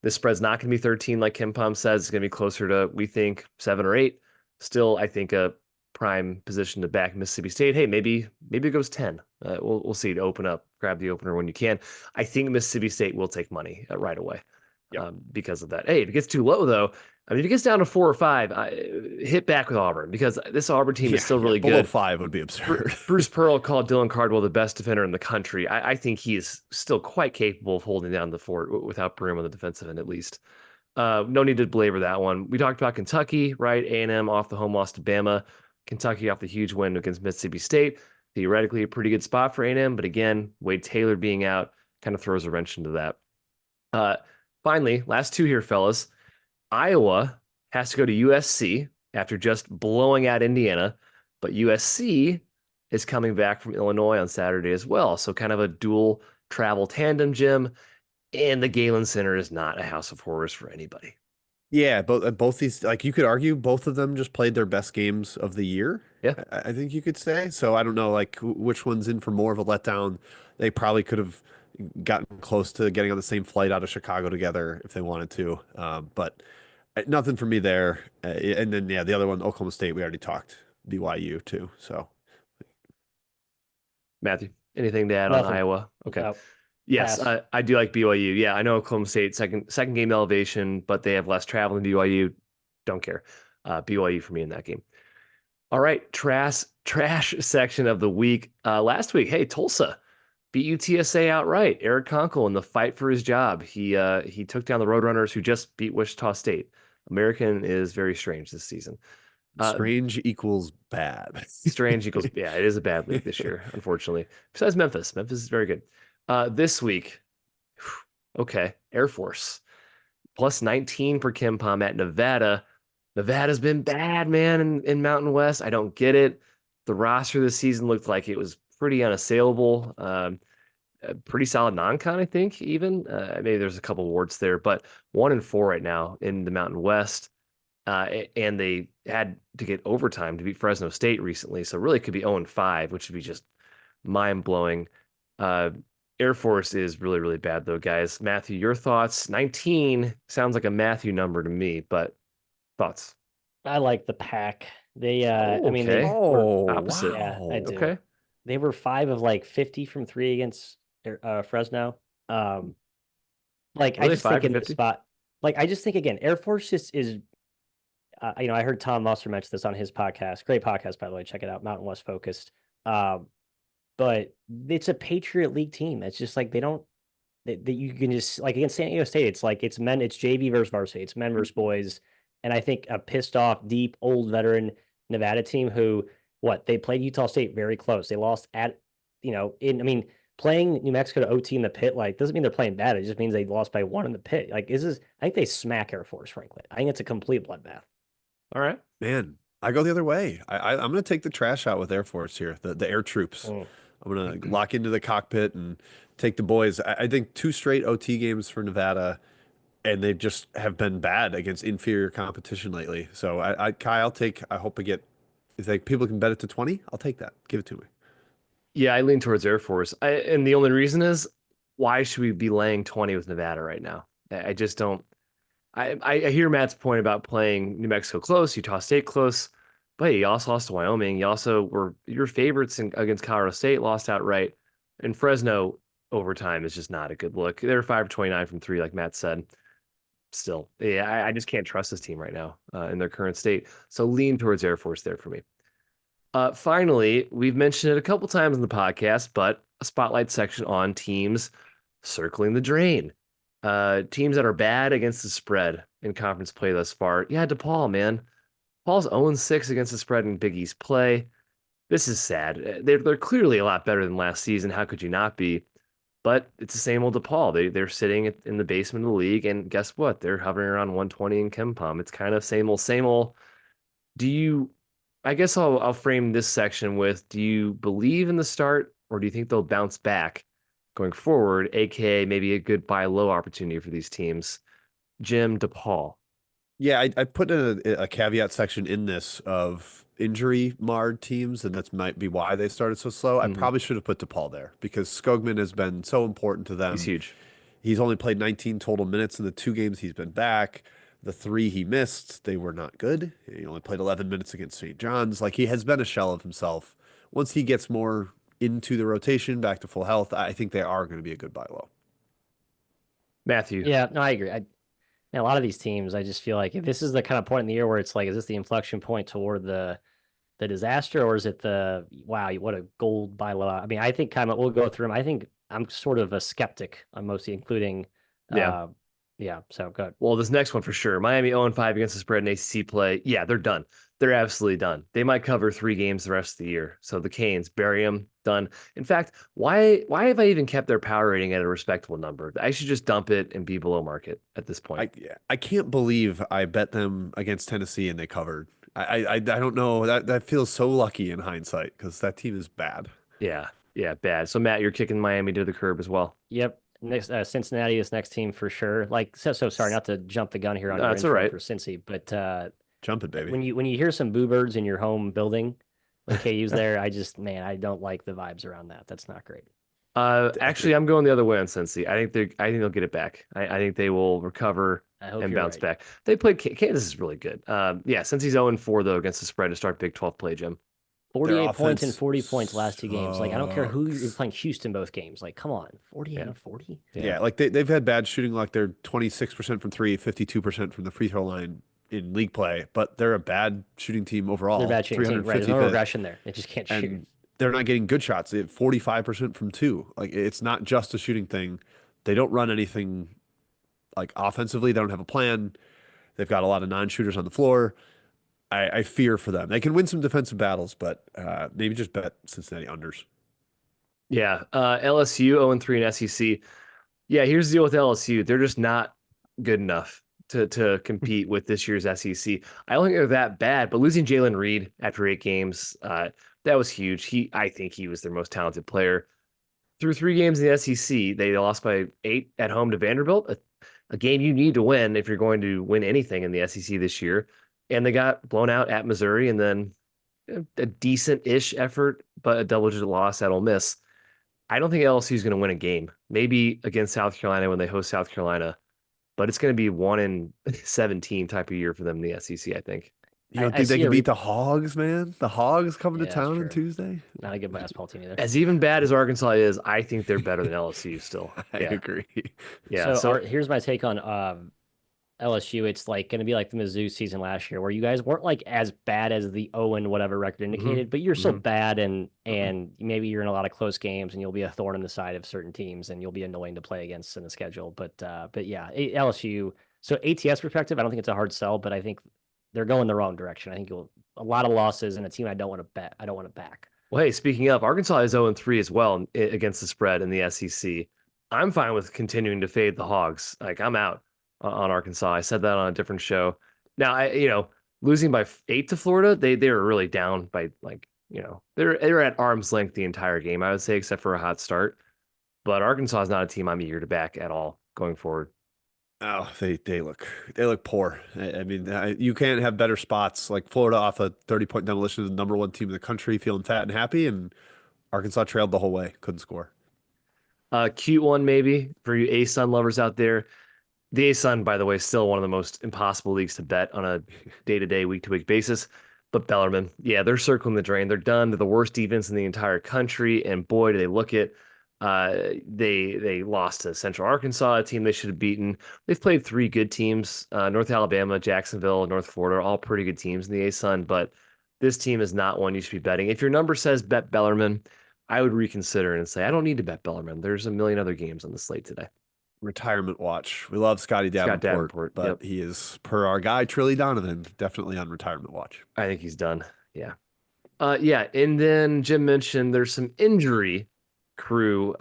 This spread's not going to be 13 like Kim Pom says. It's going to be closer to, we think, 7 or 8. Still, I think a prime position to back Mississippi State. Hey, maybe it goes 10. We'll see to open up. Grab the opener when you can. I think Mississippi State will take money right away because of that. Hey, if it gets too low, though, I mean, if it gets down to 4 or 5, hit back with Auburn because this Auburn team is still really below good. 5 would be absurd. Bruce Pearl called Dylan Cardwell the best defender in the country. I think he is still quite capable of holding down the fort without Broom on the defensive end, at least. No need to belabor that one. We talked about Kentucky, right? A&M off the home loss to Bama. Kentucky off the huge win against Mississippi State. Theoretically, a pretty good spot for A&M, but again, Wade Taylor being out kind of throws a wrench into that. Finally, last two here, fellas. Iowa has to go to USC after just blowing out Indiana, but USC is coming back from Illinois on Saturday as well. So kind of a dual travel tandem, Jim. And the Galen Center is not a house of horrors for anybody. Yeah, both these, like you could argue, both of them just played their best games of the year. Yeah, I think you could say. So I don't know, like which one's in for more of a letdown. They probably could have gotten close to getting on the same flight out of Chicago together if they wanted to. But nothing for me there. And then the other one, Oklahoma State, we already talked. BYU too. So Matthew, anything to add Nothing. on Iowa? Okay. No. Yes, I do like BYU. Yeah, I know Oklahoma State second game elevation, but they have less travel than BYU. Don't care. BYU for me in that game. All right, trash section of the week. Last week, hey, Tulsa beat UTSA outright. Eric Conkle in the fight for his job. He took down the Roadrunners who just beat Wichita State. American is very strange this season. strange equals bad. Strange equals, yeah, it is a bad league this year, unfortunately. Besides Memphis. Memphis is very good. This week, okay, Air Force plus 19 for Kim Pom at Nevada. Nevada's been bad, man, in Mountain West. I don't get it. The roster this season looked like it was pretty unassailable. A pretty solid non-con, I think, even. Maybe there's a couple warts there, but 1-4 right now in the Mountain West. And they had to get overtime to beat Fresno State recently, so really it could be 0-5, which would be just mind-blowing. Air Force is really, really bad though, guys. Matthew, your thoughts? 19 sounds like a Matthew number to me, but thoughts? I like the Pack. They, Oh, I mean, they okay. were, Oh, Opposite. yeah, I wow. do. Okay. They were 5 of like 50 from 3 against Fresno. Um, like Were I they just think 5 or in this 50? spot, like I just think again, Air Force just is. I heard Tom Musser mention this on his podcast. Great podcast, by the way. Check it out. Mountain West focused. Um, but it's a Patriot League team. It's just like they don't. That you can just like against San Diego State. It's like it's men. It's JV versus varsity. It's men versus boys. And I think a pissed off, deep, old veteran Nevada team who they played Utah State very close. They lost at in I mean playing New Mexico to OT in the pit like doesn't mean they're playing bad. It just means they lost by 1 in the pit. Like I think they smack Air Force. Frankly, I think it's a complete bloodbath. All right. Man, I go the other way. I'm going to take the trash out with Air Force here, the air troops. Mm. I'm going to lock into the cockpit and take the boys. I think 2 straight OT games for Nevada, and they just have been bad against inferior competition lately. So Kai, I hope I get, if people can bet it to 20, I'll take that. Give it to me. Yeah, I lean towards Air Force. And the only reason is why should we be laying 20 with Nevada right now? I just don't. I hear Matt's point about playing New Mexico close, Utah State close, but you also lost to Wyoming. You also were your favorites against Colorado State, lost outright. And Fresno overtime is just not a good look. They're 5-29 from 3, like Matt said. Still, yeah, I just can't trust this team right now in their current state. So lean towards Air Force there for me. Finally, we've mentioned it a couple times in the podcast, but a spotlight section on teams circling the drain. Teams that are bad against the spread in conference play thus far. Yeah, DePaul, man. Paul's 0-6 against the spread in Big East play. This is sad. They're clearly a lot better than last season. How could you not be? But it's the same old DePaul. They're sitting in the basement of the league, and guess what? They're hovering around 120 in KenPom. It's kind of same old, same old. Do you I guess I'll frame this section with, do you believe in the start or do you think they'll bounce back going forward, aka maybe a good buy low opportunity for these teams? Jim, DePaul. Yeah, I put in a caveat section in this of injury marred teams, and that might be why they started so slow. I probably should have put DePaul there because Skogman has been so important to He's them. huge. He's only played 19 total minutes in the 2 games he's been back. The 3 he missed, they were not good. He only played 11 minutes against St. John's. Like, he has been a shell of himself. Once he gets more into the rotation, back to full health, I think they are going to be a good buy low. Matthew. Yeah, no, I agree. A lot of these teams, I just feel like if this is the kind of point in the year where it's like, is this the inflection point toward the disaster, or is it the wow, what a gold buy low? I mean, I think we'll go through them. I think I'm sort of a skeptic on mostly, including, Yeah. yeah. So good. Well, this next one for sure. Miami 0-5 against the spread in ACC play. Yeah, they're done. They're absolutely done. They might cover 3 games the rest of the year. So the Canes, bury them, done. In fact, why have I even kept their power rating at a respectable number? I should just dump it and be below market at this point. I can't believe I bet them against Tennessee and they covered. I don't know. That feels so lucky in hindsight because that team is bad. Yeah, bad. So Matt, you're kicking Miami to the curb as well. Yep. Next, Cincinnati is next team for sure. Like, so sorry not to jump the gun here on your That's intro all right. for Cincy, but Jump it, baby. when you hear some boo birds in your home building when KU's there, I don't like the vibes around that. That's not great. Actually, I'm going the other way on Cincy. I think they'll get it back. I think they will recover I hope and you're bounce right. back. They played Kansas is really good. Yeah, Cincy's 0-4 though against the spread to start Big 12 play, Jim. 48 points and offense 40 points last 2 games. Like, I don't care who you're sucks. playing Houston both games. Like, come on, 48 Yeah. and 40. Yeah, like they've had bad shooting luck. They're 26% from 3, 52% from the free throw line in league play, but they're a bad shooting team overall. They're a bad shooting team. Right, there's no 355th. regression there. They just can't shoot. And they're not getting good shots. They have 45% from 2. Like, it's not just a shooting thing. They don't run anything like offensively. They don't have a plan. They've got a lot of non-shooters on the floor. I fear for them. They can win some defensive battles, but maybe just bet Cincinnati unders. Yeah, LSU 0-3 in SEC. Yeah, here's the deal with LSU. They're just not good enough to compete with this year's SEC. I don't think they're that bad, but losing Jalen Reed after 8 games, that was huge. I think he was their most talented player. Through 3 games in the SEC, they lost by 8 at home to Vanderbilt, a game you need to win if you're going to win anything in the SEC this year. And they got blown out at Missouri, and then a decent-ish effort, but a double-digit loss at Ole Miss. I don't think LSU is going to win a game. Maybe against South Carolina when they host South Carolina, but it's going to be 1-17 type of year for them in the SEC, I think. You don't I think they see can beat the Hogs, man? The Hogs coming to Yeah, that's town on true. Tuesday? Not a good basketball team either. As even bad as Arkansas is, I think they're better than LSU still. I Yeah. agree. Yeah. So So here's my take on LSU. It's like going to be like the Mizzou season last year, where you guys weren't like as bad as the 0 whatever record indicated, but you're still bad, and maybe you're in a lot of close games, and you'll be a thorn in the side of certain teams, and you'll be annoying to play against in the schedule. But yeah, LSU. So ATS perspective, I don't think it's a hard sell, but I think they're going the wrong direction. I think a lot of losses and a team I don't want to bet. I don't want to back. well, hey, speaking of, Arkansas is 0-3 as well against the spread in the SEC. I'm fine with continuing to fade the Hogs. Like I'm out on Arkansas. I said that on a different show. Now, losing by 8 to Florida, they were really down by like, they're at arm's length the entire game, I would say, except for a hot start. But Arkansas is not a team I'm eager to back at all going forward. Oh, they look poor. I mean, you can't have better spots. Like Florida off a 30-point demolition is the number one team in the country, feeling fat and happy, and Arkansas trailed the whole way, couldn't score. Cute one maybe for you A-Sun lovers out there. The A-Sun, by the way, is still one of the most impossible leagues to bet on a day-to-day, week-to-week basis. But Bellarmine, yeah, they're circling the drain. They're done. They're the worst defense in the entire country, and boy, do they look it. They lost to Central Arkansas, a team they should have beaten. They've played 3 good teams: North Alabama, Jacksonville, North Florida, all pretty good teams in the A-Sun. But this team is not one you should be betting. If your number says bet Bellarmine, I would reconsider and say I don't need to bet Bellarmine. There's a million other games on the slate today. Retirement watch. We love Scotty Scott Davenport, Davenport, but yep. he is, per our guy, Trilly Donovan, definitely on retirement watch. I think he's done. Yeah. Yeah. And then Jim mentioned there's some injury crew,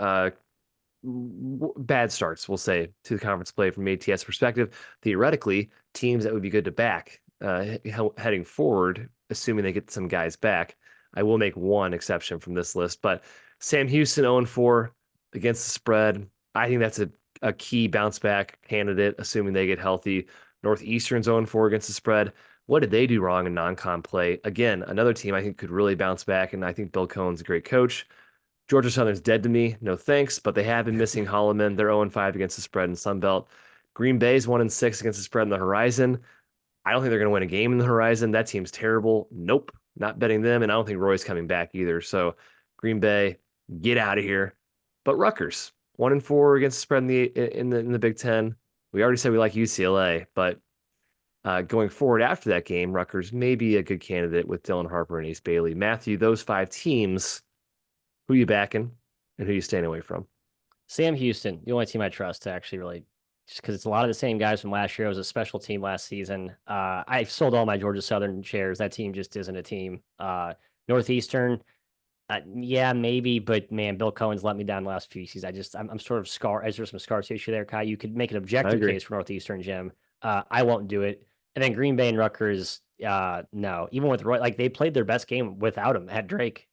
bad starts, we'll say, to the conference play from ATS perspective. Theoretically, teams that would be good to back heading forward, assuming they get some guys back. I will make one exception from this list, but Sam Houston 0-4 against the spread. I think that's a key bounce back candidate, assuming they get healthy. Northeastern's 0-4 against the spread. What did they do wrong in non-con play? Again, another team I think could really bounce back, and I think Bill Cohen's a great coach. Georgia Southern's dead to me. No thanks, but they have been missing Holloman. They're 0-5 against the spread in Sun Belt. Green Bay's 1-6 against the spread in the Horizon. I don't think they're going to win a game in the Horizon. That team's terrible. Nope, not betting them, and I don't think Roy's coming back either. So Green Bay, get out of here. But Rutgers, 1-4 against the spread in the Big Ten. We already said we like UCLA, but going forward after that game, Rutgers may be a good candidate with Dylan Harper and Ace Bailey. Matthew, those 5 teams, who you backing and who you staying away from? Sam Houston, the only team I trust to actually really, just because it's a lot of the same guys from last year. It was a special team last season. I sold all my Georgia Southern shares. That team just isn't a team. Northeastern, yeah, maybe, but man, Bill Cohen's let me down the last few seasons. I'm sort of scar. Is there some scar tissue there, Kai? You could make an objective case for Northeastern, Jim. I won't do it. And then Green Bay and Rutgers, no. Even with Roy, like they played their best game without him at Drake.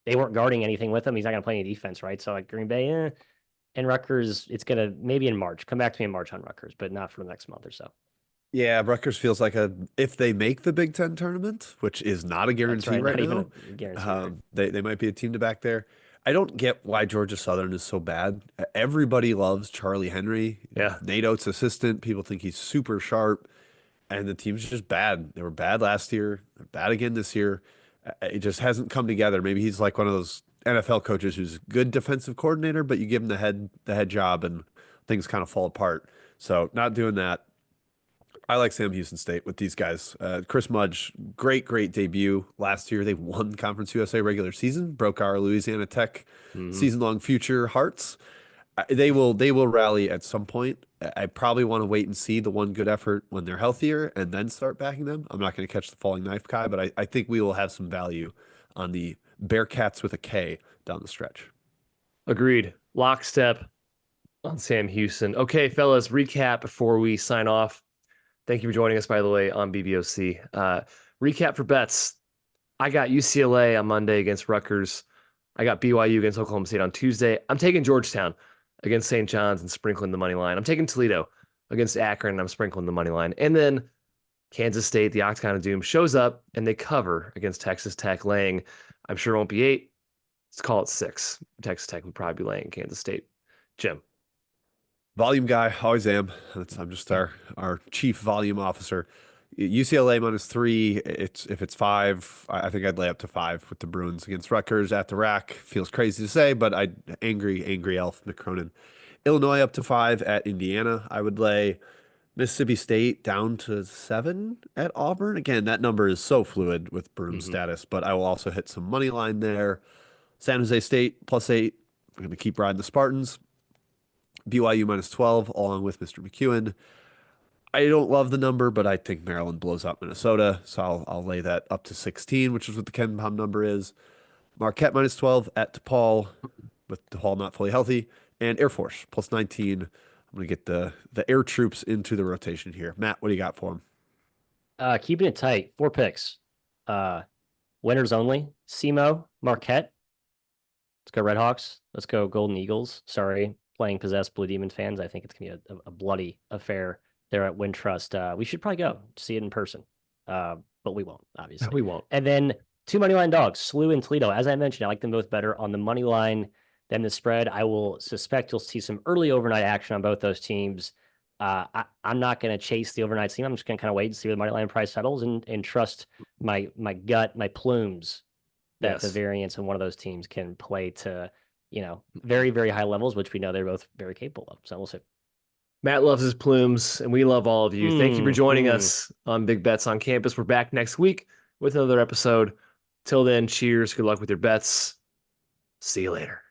They weren't guarding anything with him. He's not going to play any defense, right? So like Green Bay, and Rutgers, it's going to maybe in March. Come back to me in March on Rutgers, but not for the next month or so. Yeah, Rutgers feels like if they make the Big Ten tournament, which is not a guarantee right now, they might be a team to back there. I don't get why Georgia Southern is so bad. Everybody loves Charlie Henry. Yeah. Nate Oates' assistant. People think he's super sharp, and the team's just bad. They were bad last year. They're bad again this year. It just hasn't come together. Maybe he's like one of those NFL coaches who's a good defensive coordinator, but you give him the head job and things kind of fall apart. So not doing that. I like Sam Houston State with these guys. Chris Mudge, great debut last year. They won Conference USA regular season, broke our Louisiana Tech season-long future hearts. They will rally at some point. I probably want to wait and see the one good effort when they're healthier and then start backing them. I'm not going to catch the falling knife, Kai, but I think we will have some value on the Bearcats with a K down the stretch. Agreed. Lockstep on Sam Houston. Okay, fellas, recap before we sign off. Thank you for joining us, by the way, on BBOC. Recap for bets. I got UCLA on Monday against Rutgers. I got BYU against Oklahoma State on Tuesday. I'm taking Georgetown against St. John's and sprinkling the money line. I'm taking Toledo against Akron and I'm sprinkling the money line. And then Kansas State, the Octagon of Doom, shows up and they cover against Texas Tech, laying, I'm sure it won't be 8, let's call it 6. Texas Tech would probably be laying Kansas State. Jim. Volume guy, always am. I'm just our chief volume officer. UCLA -3. If it's 5, I think I'd lay up to 5 with the Bruins against Rutgers at the rack. Feels crazy to say, but angry elf Nick Cronin. Illinois up to 5 at Indiana. I would lay Mississippi State down to 7 at Auburn. Again, that number is so fluid with Broom status, but I will also hit some money line there. San Jose State +8. I'm going to keep riding the Spartans. BYU -12, along with Mr. McEwen. I don't love the number, but I think Maryland blows out Minnesota, so I'll lay that up to 16, which is what the Ken Palm number is. Marquette -12 at DePaul, with DePaul not fully healthy, and Air Force +19. I'm going to get the air troops into the rotation here. Matt, what do you got for them? Keeping it tight, 4 picks. Winners only. SEMO, Marquette. Let's go Redhawks. Let's go Golden Eagles. Sorry, playing possessed Blue Demon fans. I think it's going to be a bloody affair there at Wintrust. We should probably go see it in person, but we won't, obviously. We won't. And then 2 money line dogs, SLU and Toledo. As I mentioned, I like them both better on the money line than the spread. I will suspect you'll see some early overnight action on both those teams. I'm not going to chase the overnight team. I'm just going to kind of wait and see where the money line price settles and trust my gut, my plumes, that the variance in one of those teams can play to, very, very high levels, which we know they're both very capable of. So we'll see. Matt loves his plumes, and we love all of you. Thank you for joining us on Big Bets on Campus. We're back next week with another episode. Till then, cheers. Good luck with your bets. See you later.